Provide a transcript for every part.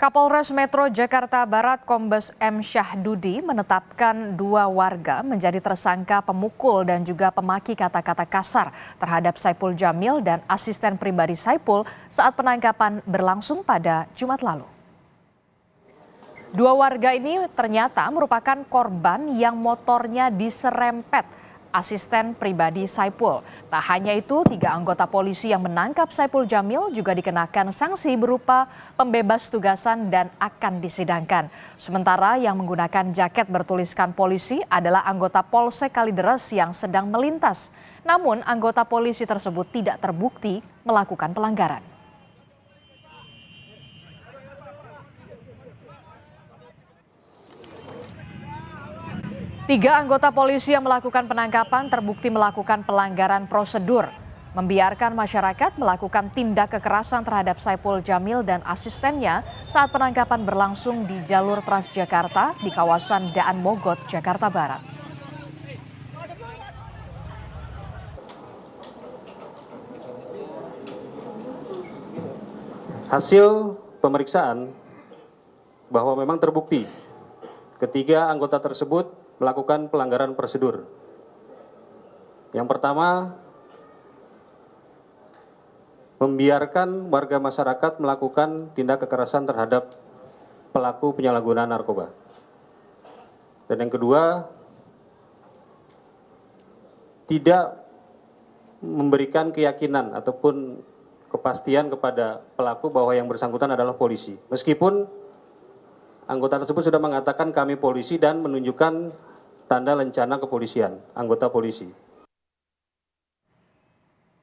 Kapolres Metro Jakarta Barat Kombes M. Syahdudi menetapkan 2 warga menjadi tersangka pemukul dan juga pemaki kata-kata kasar terhadap Saipul Jamil dan asisten pribadi Saipul saat penangkapan berlangsung pada Jumat lalu. 2 warga ini ternyata merupakan korban yang motornya diserempet asisten pribadi Saipul. Tak hanya itu, 3 anggota polisi yang menangkap Saipul Jamil juga dikenakan sanksi berupa pembebas tugasan dan akan disidangkan. Sementara yang menggunakan jaket bertuliskan polisi adalah anggota Polsek Kalideres yang sedang melintas. Namun anggota polisi tersebut tidak terbukti melakukan pelanggaran. Tiga anggota polisi yang melakukan penangkapan terbukti melakukan pelanggaran prosedur, membiarkan masyarakat melakukan tindak kekerasan terhadap Saipul Jamil dan asistennya saat penangkapan berlangsung di jalur Transjakarta di kawasan Daan Mogot, Jakarta Barat. Hasil pemeriksaan bahwa memang terbukti ketiga anggota tersebut melakukan pelanggaran prosedur. Yang pertama, membiarkan warga masyarakat melakukan tindak kekerasan terhadap pelaku penyalahgunaan narkoba. Dan yang kedua, tidak memberikan keyakinan ataupun kepastian kepada pelaku bahwa yang bersangkutan adalah polisi. Meskipun anggota tersebut sudah mengatakan kami polisi dan menunjukkan tanda lencana kepolisian, anggota polisi.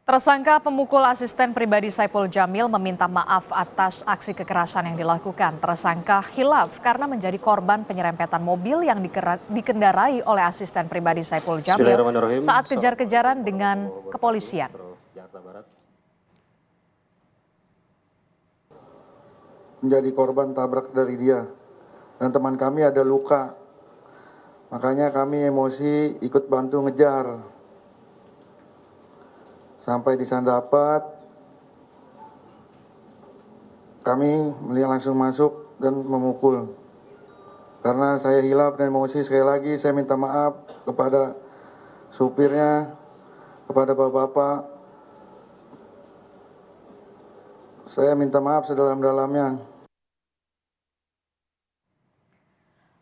Tersangka pemukul asisten pribadi Saipul Jamil meminta maaf atas aksi kekerasan yang dilakukan. Tersangka hilaf karena menjadi korban penyerempetan mobil yang dikendarai oleh asisten pribadi Saipul Jamil saat kejar-kejaran dengan kepolisian. Menjadi korban tabrak dari dia dan teman kami ada luka. Makanya kami emosi ikut bantu ngejar. Sampai di sana dapat, kami melihat langsung masuk dan memukul. Karena saya hilaf dan emosi, sekali lagi saya minta maaf kepada supirnya, kepada bapak-bapak. Saya minta maaf sedalam-dalamnya.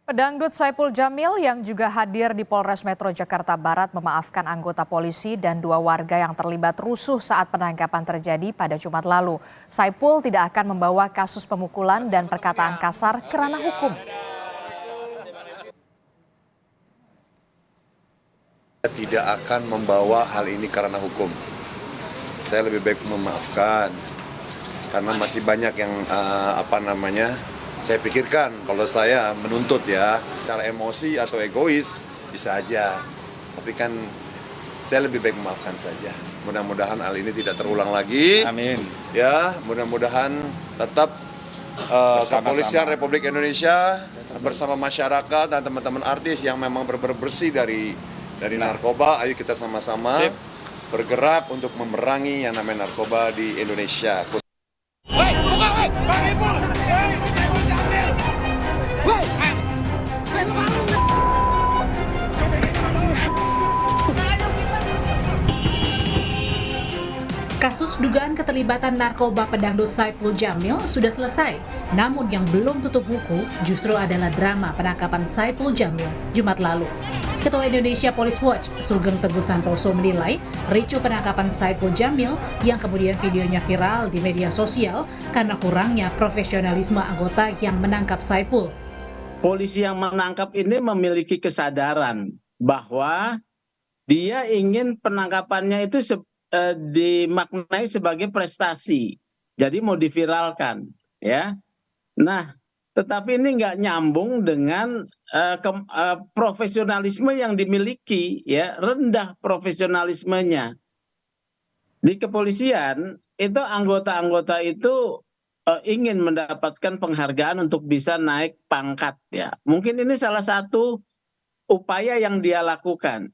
Pedangdut Saipul Jamil yang juga hadir di Polres Metro Jakarta Barat memaafkan anggota polisi dan 2 warga yang terlibat rusuh saat penangkapan terjadi pada Jumat lalu. Saipul tidak akan membawa kasus pemukulan dan perkataan kasar ke ranah hukum. Tidak akan membawa hal ini ke ranah hukum. Saya lebih baik memaafkan karena masih banyak yang saya pikirkan. Kalau saya menuntut ya, secara emosi atau egois bisa aja. Tapi kan saya lebih baik memaafkan saja. Mudah-mudahan hal ini tidak terulang lagi. Amin. Ya, mudah-mudahan tetap Kepolisian Republik Indonesia bersama masyarakat dan teman-teman artis yang memang bersih dari narkoba. Ayo kita sama-sama bergerak untuk memerangi yang namanya narkoba di Indonesia. Kasus dugaan keterlibatan narkoba pedangdut Saipul Jamil sudah selesai. Namun yang belum tutup buku justru adalah drama penangkapan Saipul Jamil Jumat lalu. Ketua Indonesia Police Watch, Sugeng Teguh Santoso menilai ricu penangkapan Saipul Jamil yang kemudian videonya viral di media sosial karena kurangnya profesionalisme anggota yang menangkap Saipul. Polisi yang menangkap ini memiliki kesadaran bahwa dia ingin penangkapannya itu dimaknai sebagai prestasi, jadi mau diviralkan, ya. Nah, tetapi ini nggak nyambung dengan profesionalisme yang dimiliki, ya, rendah profesionalismenya. Di kepolisian itu anggota-anggota itu ingin mendapatkan penghargaan untuk bisa naik pangkat, ya. Mungkin ini salah satu upaya yang dia lakukan.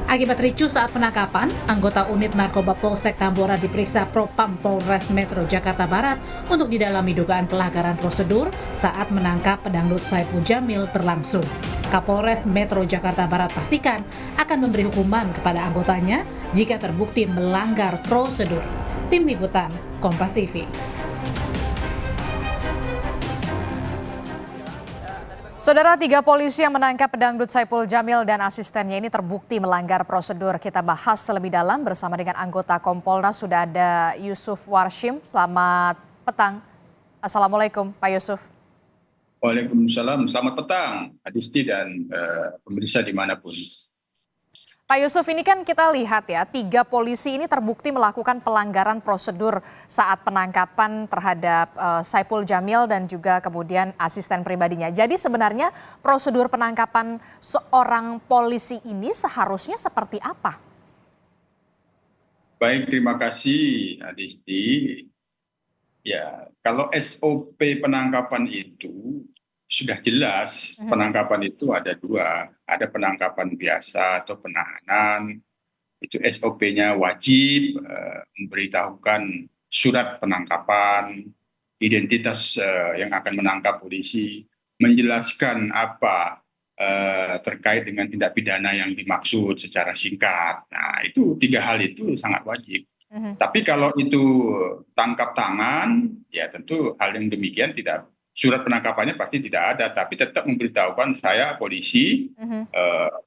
Akibat ricuh saat penangkapan, anggota unit narkoba Polsek Tambora diperiksa Propam Polres Metro Jakarta Barat untuk didalami dugaan pelanggaran prosedur saat menangkap pedangdut Saipul Jamil berlangsung. Kapolres Metro Jakarta Barat pastikan akan memberi hukuman kepada anggotanya jika terbukti melanggar prosedur. Tim Liputan, Kompas TV. Saudara, 3 polisi yang menangkap pedangdut Saipul Jamil dan asistennya ini terbukti melanggar prosedur. Kita bahas lebih dalam bersama dengan anggota Kompolnas. Sudah ada Yusuf Warshim. Selamat petang. Assalamualaikum, Pak Yusuf. Waalaikumsalam. Selamat petang, Adisti dan pemirsa dimanapun. Pak Yusuf, ini kan kita lihat ya, 3 polisi ini terbukti melakukan pelanggaran prosedur saat penangkapan terhadap Saipul Jamil dan juga kemudian asisten pribadinya. Jadi sebenarnya prosedur penangkapan seorang polisi ini seharusnya seperti apa? Baik, terima kasih Adisti. Ya, kalau SOP penangkapan itu sudah jelas. Penangkapan itu ada 2, ada penangkapan biasa atau penahanan. Itu SOP-nya wajib memberitahukan surat penangkapan, identitas yang akan menangkap polisi, menjelaskan apa terkait dengan tindak pidana yang dimaksud secara singkat. Nah, itu 3 hal itu sangat wajib. Tapi kalau itu tangkap tangan, ya tentu hal yang demikian tidak. Surat penangkapannya pasti tidak ada, tapi tetap memberitahukan saya polisi,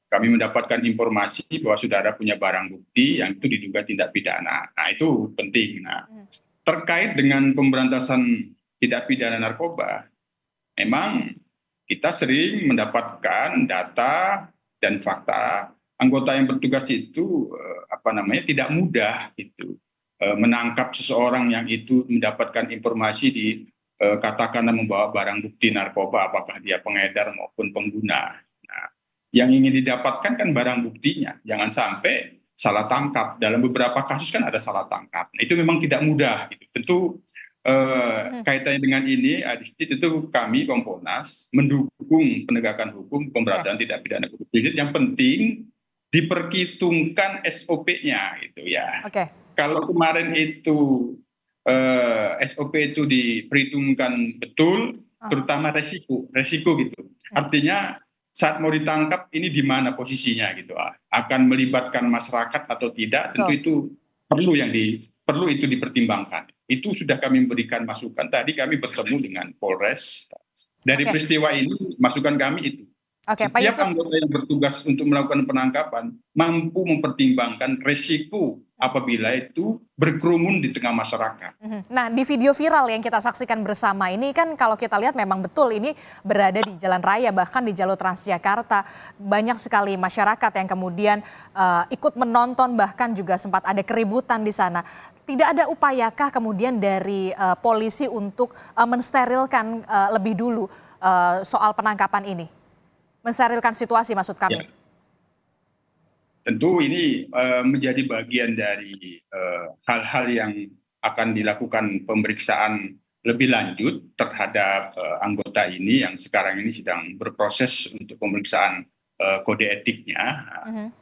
kami mendapatkan informasi bahwa saudara punya barang bukti yang itu diduga tindak pidana. Nah, itu penting. Nah, terkait dengan pemberantasan tindak pidana narkoba, memang kita sering mendapatkan data dan fakta anggota yang bertugas itu tidak mudah gitu menangkap seseorang yang itu mendapatkan informasi di katakanlah membawa barang bukti narkoba, apakah dia pengedar maupun pengguna. Nah, yang ingin didapatkan kan barang buktinya, jangan sampai salah tangkap. Dalam beberapa kasus kan ada salah tangkap. Nah, itu memang tidak mudah. Gitu. Tentu kaitannya dengan ini, Adisti, tentu kami Kompolnas mendukung penegakan hukum pemberantasan tindak pidana korupsi. Yang penting diperhitungkan SOP-nya, gitu ya. Kalau kemarin itu SOP itu diperhitungkan betul, terutama resiko gitu. Artinya saat mau ditangkap ini di mana posisinya gitu, akan melibatkan masyarakat atau tidak, tentu itu perlu itu dipertimbangkan. Itu sudah kami memberikan masukan. Tadi kami bertemu dengan Polres. Dari peristiwa ini masukan kami itu. Setiap anggota yang bertugas untuk melakukan penangkapan mampu mempertimbangkan resiko apabila itu berkerumun di tengah masyarakat. Nah, di video viral yang kita saksikan bersama ini kan kalau kita lihat memang betul ini berada di jalan raya, bahkan di jalur Transjakarta. Banyak sekali masyarakat yang kemudian ikut menonton, bahkan juga sempat ada keributan di sana. Tidak ada upayakah kemudian dari polisi untuk mensterilkan lebih dulu soal penangkapan ini? Mensterilkan situasi maksud kami. Ya. Tentu ini menjadi bagian dari hal-hal yang akan dilakukan pemeriksaan lebih lanjut terhadap anggota ini yang sekarang ini sedang berproses untuk pemeriksaan kode etiknya.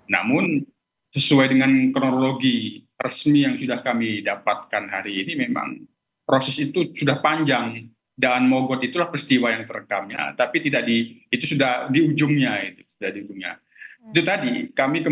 Namun sesuai dengan kronologi resmi yang sudah kami dapatkan hari ini, memang proses itu sudah panjang. Daan Mogot itulah peristiwa yang terekamnya, tapi itu sudah di ujungnya, Itu tadi kami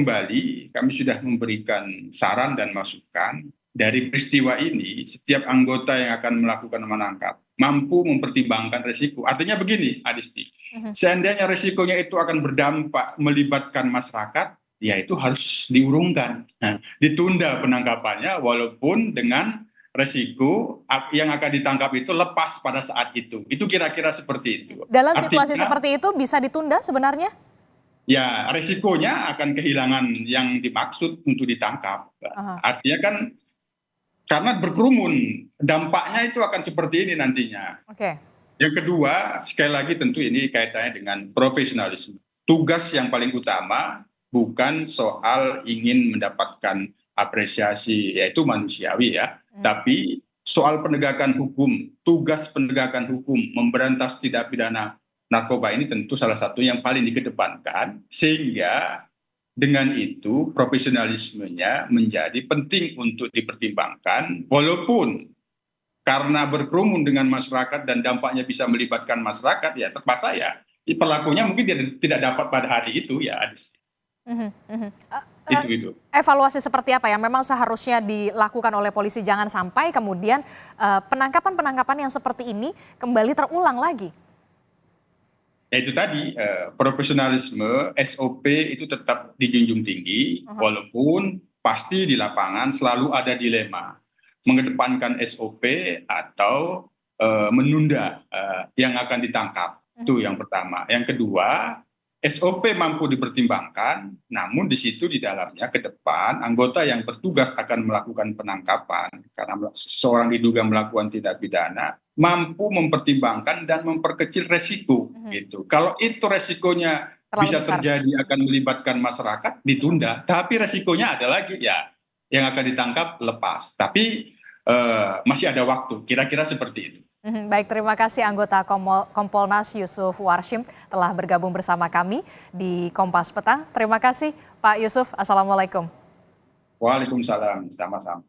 sudah memberikan saran dan masukan dari peristiwa ini. Setiap anggota yang akan melakukan menangkap mampu mempertimbangkan risiko. Artinya begini, Adisti, seandainya risikonya itu akan berdampak melibatkan masyarakat, ya itu harus diurungkan, ditunda penangkapannya walaupun dengan resiko yang akan ditangkap itu lepas pada saat itu. Itu kira-kira seperti itu. Dalam situasi seperti itu bisa ditunda sebenarnya? Ya, resikonya akan kehilangan yang dimaksud untuk ditangkap. Artinya kan karena berkerumun, dampaknya itu akan seperti ini nantinya. Yang kedua, sekali lagi tentu ini kaitannya dengan profesionalisme. Tugas yang paling utama bukan soal ingin mendapatkan apresiasi, yaitu manusiawi ya. Tapi soal penegakan hukum, tugas penegakan hukum, memberantas tindak pidana narkoba ini tentu salah satu yang paling dikedepankan, sehingga dengan itu profesionalismenya menjadi penting untuk dipertimbangkan, walaupun karena berkerumun dengan masyarakat dan dampaknya bisa melibatkan masyarakat, ya terpaksa ya pelakunya mungkin tidak dapat pada hari itu ya. Mhm, mhm. Itu. Evaluasi seperti apa yang memang seharusnya dilakukan oleh polisi, jangan sampai kemudian penangkapan-penangkapan yang seperti ini kembali terulang lagi? Ya itu tadi, profesionalisme, SOP itu tetap dijunjung tinggi, walaupun pasti di lapangan selalu ada dilema, mengedepankan SOP atau menunda yang akan ditangkap. Itu yang pertama. Yang kedua, SOP mampu dipertimbangkan, namun di situ di dalamnya ke depan anggota yang bertugas akan melakukan penangkapan karena seseorang diduga melakukan tindak pidana mampu mempertimbangkan dan memperkecil resiko gitu. Kalau itu resikonya Terlalu bisa besar. terjadi akan melibatkan masyarakat, ditunda. Tapi resikonya ada lagi ya, yang akan ditangkap lepas. Tapi masih ada waktu, kira-kira seperti itu. Baik, terima kasih anggota Kompolnas Yusuf Warshim telah bergabung bersama kami di Kompas Petang. Terima kasih Pak Yusuf, Assalamualaikum. Waalaikumsalam, sama-sama.